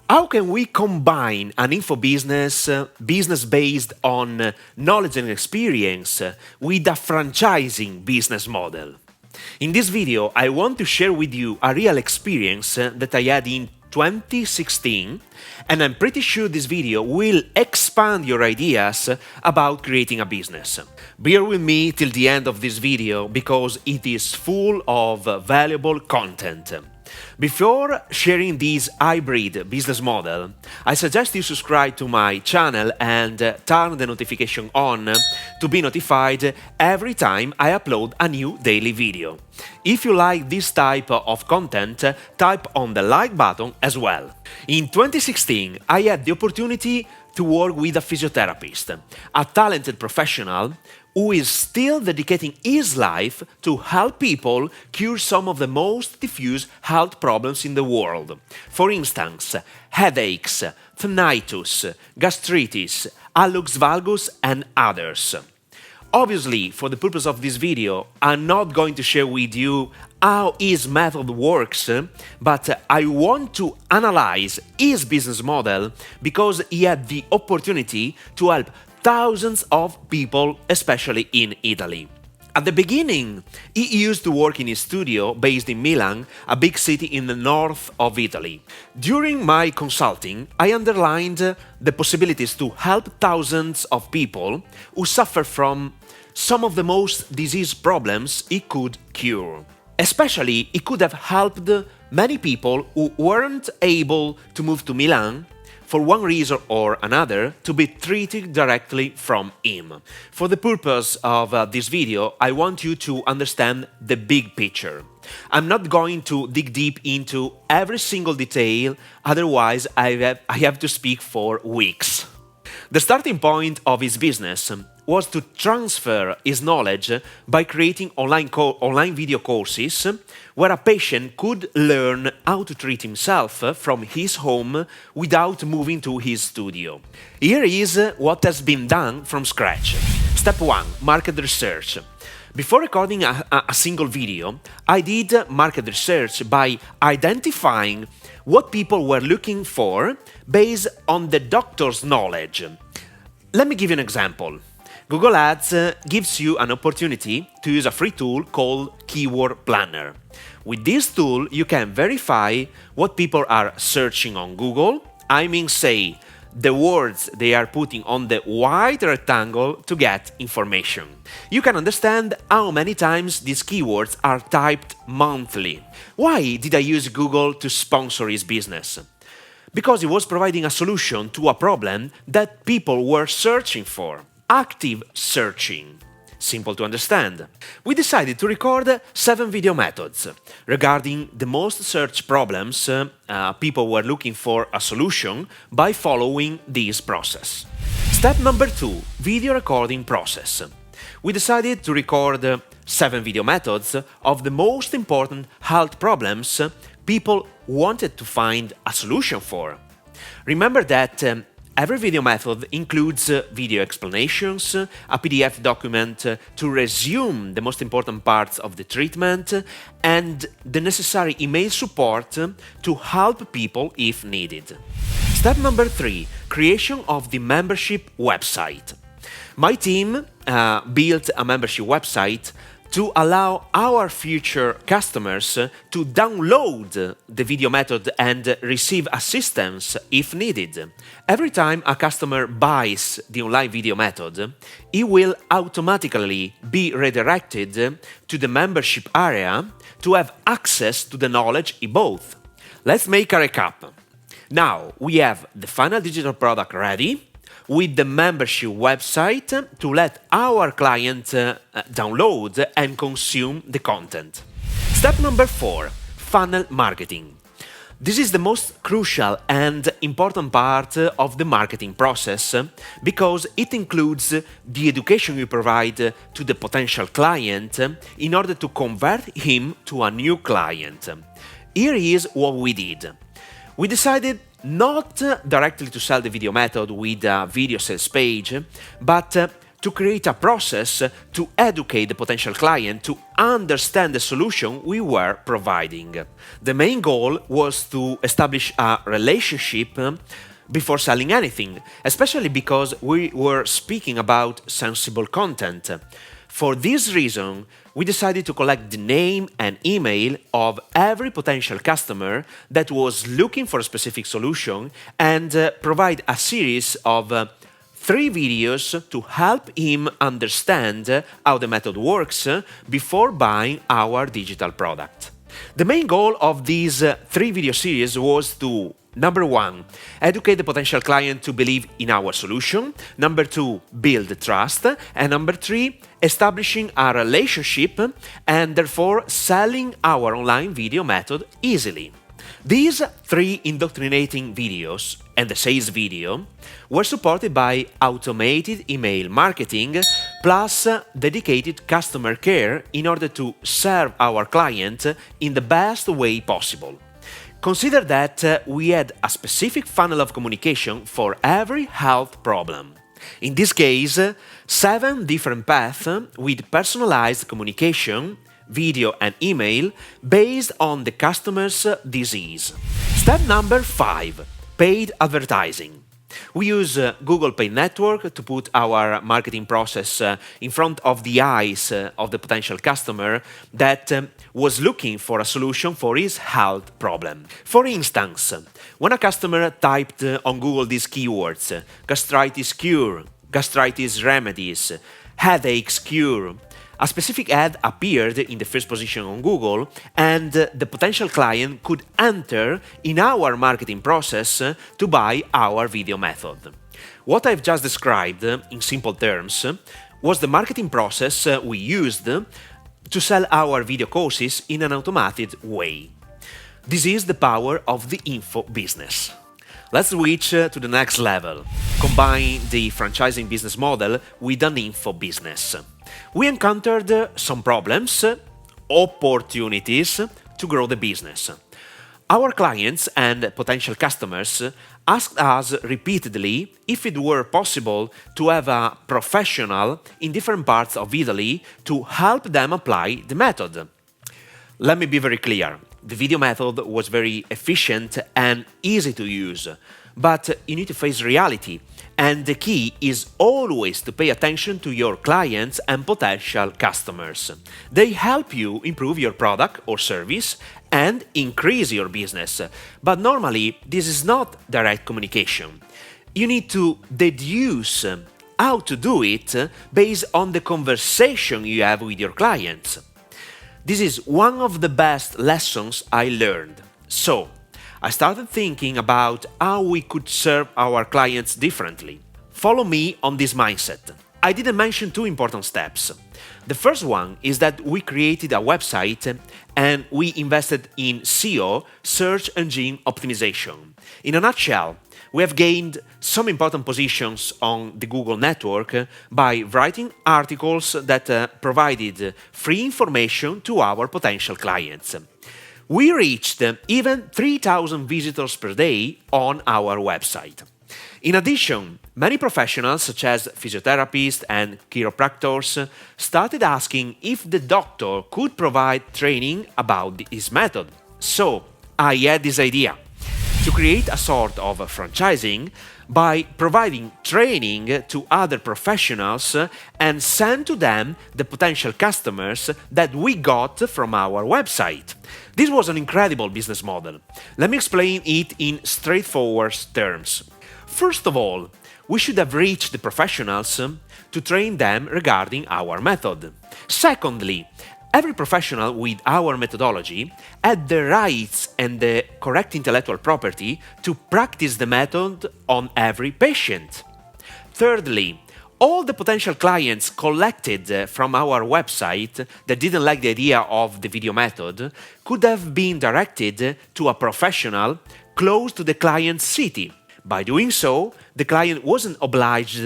How can we combine an info business, business based on knowledge and experience, with a franchising business model? In this video, I want to share with you a real experience that I had in 2016, and I'm pretty sure this video will expand your ideas about creating a business. Bear with me till the end of this video because it is full of valuable content. Before sharing this hybrid business model, I suggest you subscribe to my channel and turn the notification on to be notified every time I upload a new daily video. If you like this type of content, type on the like button as well. In 2016, I had the opportunity to work with a physiotherapist, a talented professional who is still dedicating his life to help people cure some of the most diffuse health problems in the world. For instance, headaches, tinnitus, gastritis, hallux valgus, and others. Obviously, for the purpose of this video, I'm not going to share with you how his method works, but I want to analyze his business model because he had the opportunity to help thousands of people, especially in Italy. At the beginning, he used to work in his studio based in Milan, a big city in the north of Italy. During my consulting, I underlined the possibilities to help thousands of people who suffer from some of the most disease problems he could cure. Especially, he could have helped many people who weren't able to move to Milan for one reason or another, to be treated directly from him. For the purpose of this video, I want you to understand the big picture. I'm not going to dig deep into every single detail, otherwise I have to speak for weeks. The starting point of his business was to transfer his knowledge by creating online video courses where a patient could learn how to treat himself from his home without moving to his studio. Here is what has been done from scratch. Step 1. Market research. Before recording a single video, I did market research by identifying what people were looking for based on the doctor's knowledge. Let me give you an example. Google Ads gives you an opportunity to use a free tool called Keyword Planner. With this tool, you can verify what people are searching on Google. I mean, say, the words they are putting on the white rectangle to get information. You can understand how many times these keywords are typed monthly. Why did I use Google to sponsor his business? Because it was providing a solution to a problem that people were searching for. Active searching. Simple to understand. We decided to record 7 video methods regarding the most searched problems people were looking for a solution by following this process. Step number 2, video recording process. We decided to record 7 video methods of the most important health problems people wanted to find a solution for. Remember that every video method includes video explanations, a PDF document to resume the most important parts of the treatment, and the necessary email support to help people if needed. Step number 3, creation of the membership website. My team built a membership website to allow our future customers to download the video method and receive assistance if needed. Every time a customer buys the online video method, he will automatically be redirected to the membership area to have access to the knowledge he bought. Let's make a recap. Now we have the final digital product ready, with the membership website to let our client download and consume the content. Step number 4, funnel marketing. This is the most crucial and important part of the marketing process because it includes the education you provide to the potential client in order to convert him to a new client. Here is what we did. We decided not directly to sell the video method with a video sales page, but to create a process to educate the potential client to understand the solution we were providing. The main goal was to establish a relationship before selling anything, especially because we were speaking about sensible content. For this reason, we decided to collect the name and email of every potential customer that was looking for a specific solution and provide a series of 3 videos to help him understand how the method works before buying our digital product. The main goal of these 3 video series was to: number 1, educate the potential client to believe in our solution. Number 2, build trust. And number 3, establishing a relationship and therefore selling our online video method easily. These 3 indoctrinating videos and the sales video were supported by automated email marketing plus dedicated customer care in order to serve our client in the best way possible. Consider that we had a specific funnel of communication for every health problem. In this case, 7 different paths with personalized communication, video and email based on the customer's disease. Step number 5, paid advertising. We use Google Paid Network to put our marketing process in front of the eyes of the potential customer that was looking for a solution for his health problem. For instance, when a customer typed on Google these keywords: gastritis cure, gastritis remedies, headaches cure, a specific ad appeared in the first position on Google, and the potential client could enter in our marketing process to buy our video method. What I've just described, in simple terms, was the marketing process we used to sell our video courses in an automated way. This is the power of the info business. Let's switch to the next level, combine the franchising business model with an info business. We encountered some problems, opportunities to grow the business. Our clients and potential customers asked us repeatedly if it were possible to have a professional in different parts of Italy to help them apply the method. Let me be very clear. The video method was very efficient and easy to use, but you need to face reality, and the key is always to pay attention to your clients and potential customers. They help you improve your product or service and increase your business, but normally this is not direct communication. You need to deduce how to do it based on the conversation you have with your clients. This is one of the best lessons I learned. So, I started thinking about how we could serve our clients differently. Follow me on this mindset. I didn't mention 2 important steps. The first one is that we created a website and we invested in SEO, search engine optimization. In a nutshell, we have gained some important positions on the Google network by writing articles that provided free information to our potential clients. We reached even 3,000 visitors per day on our website. In addition, many professionals such as physiotherapists and chiropractors started asking if the doctor could provide training about his method. So, I had this idea to create a sort of franchising by providing training to other professionals and send to them the potential customers that we got from our website. This was an incredible business model. Let me explain it in straightforward terms. First of all, we should have reached the professionals to train them regarding our method. Secondly, every professional with our methodology had the rights and the correct intellectual property to practice the method on every patient. Thirdly, all the potential clients collected from our website that didn't like the idea of the video method could have been directed to a professional close to the client's city. By doing so, the client wasn't obliged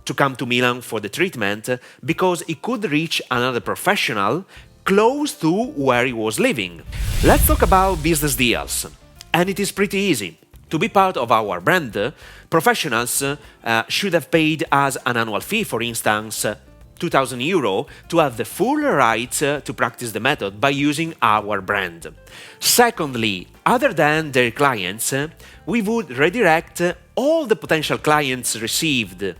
to come to Milan for the treatment because he could reach another professional close to where he was living. Let's talk about business deals. And it is pretty easy. To be part of our brand, professionals should have paid us an annual fee, for instance, €2,000 to have the full right to practice the method by using our brand. Secondly, other than their clients, we would redirect all the potential clients received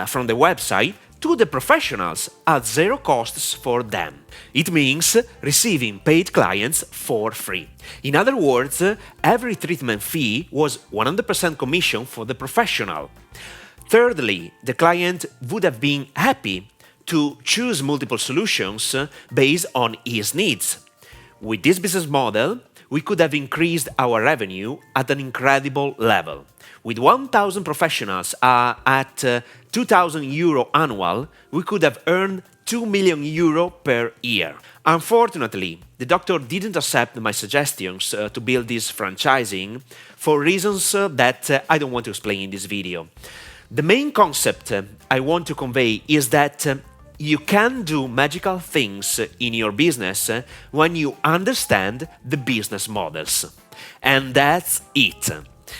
from the website to the professionals at zero costs for them. It means receiving paid clients for free. In other words, every treatment fee was 100% commission for the professional. Thirdly, the client would have been happy to choose multiple solutions based on his needs. With this business model, we could have increased our revenue at an incredible level. With 1,000 professionals at €2,000 annual, we could have earned €2 million per year. Unfortunately, the doctor didn't accept my suggestions to build this franchising for reasons that I don't want to explain in this video. The main concept I want to convey is that you can do magical things in your business when you understand the business models. And that's it.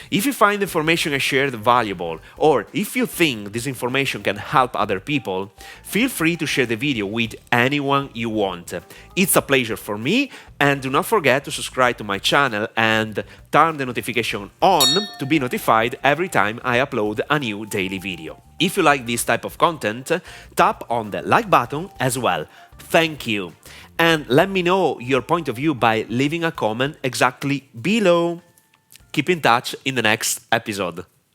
If you find the information I shared valuable, or if you think this information can help other people, feel free to share the video with anyone you want. It's a pleasure for me, and do not forget to subscribe to my channel and turn the notification on to be notified every time I upload a new daily video. If you like this type of content, tap on the like button as well. Thank you. And let me know your point of view by leaving a comment exactly below. Keep in touch in the next episode.